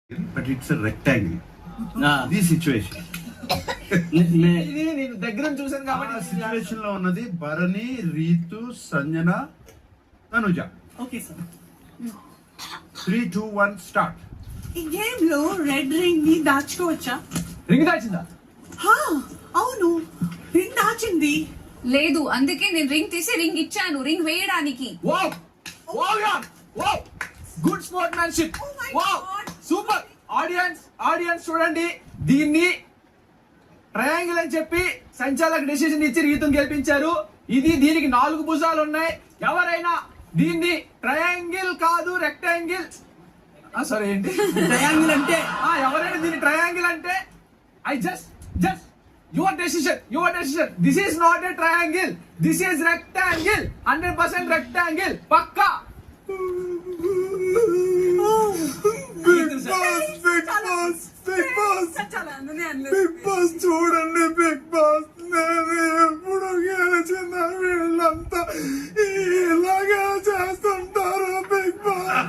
but it's a rectangle. This situation. నేను దగ్గర చూసాను ఆ కాబట్టి సిచ్యువేషన్ లో ఉన్నది Bharani, Reethu, Sanjana, Tanuja. Okay sir. 3, 2, 1 start. ఈ గేమ్ లో రెడ్ రింగ్ ని దాచుకోవచ్చా? రింగ్ దాచిందా? హా, అవును, రింగ్ దాచింది. లేదు, అందుకే నేను రింగ్ తీసి రింగ్ ఇచ్చాను రింగ్ వేయడానికి. వావ్ వావ్ యార్ wow, good sportsmanship. Oh my wow, God. Super. Audience చూడండి, దీన్ని ట్రయాంగిల్ అని చెప్పి సంచాలక డెసిషన్ ఇచ్చి రీతుని గెలిపించారు. దీనికి 4 భుజాలు ఉన్నాయి. ఎవరైనా దీన్ని ట్రయాంగిల్ కాదు రెక్టాంగిల్, సారీ ఏంటి ట్రయాంగిల్ అంటే ఎవరైనా దీన్ని ట్రయాంగిల్ అంటే I just your decision. This is not a triangle, this is rectangle, 100% rectangle పక్కా. బిగ్ బాస్ చూడండి, బిగ్ బాస్ నేను ఎప్పుడు గెలిచిన వీళ్ళంతా ఇలాగా చేస్తుంటారు. బిగ్ బాస్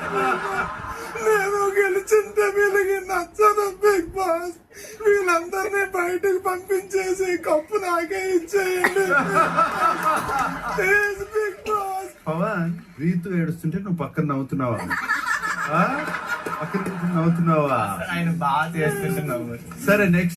నేను గెలిచింటే వీళ్ళకి నచ్చదు. బిగ్ బాస్ వీళ్ళందరినీ బయటకు పంపించేసి కప్పు నాకే ఇచ్చేయండి. Big boss. పవన్, రీతు ఏడుస్తుంటే నువ్వు పక్కన నవ్వుతున్నావా? పక్కన నవ్వుతున్నావా? ఆయన బాగా చేస్తుంటున్నావు. సరే, నెక్స్ట్.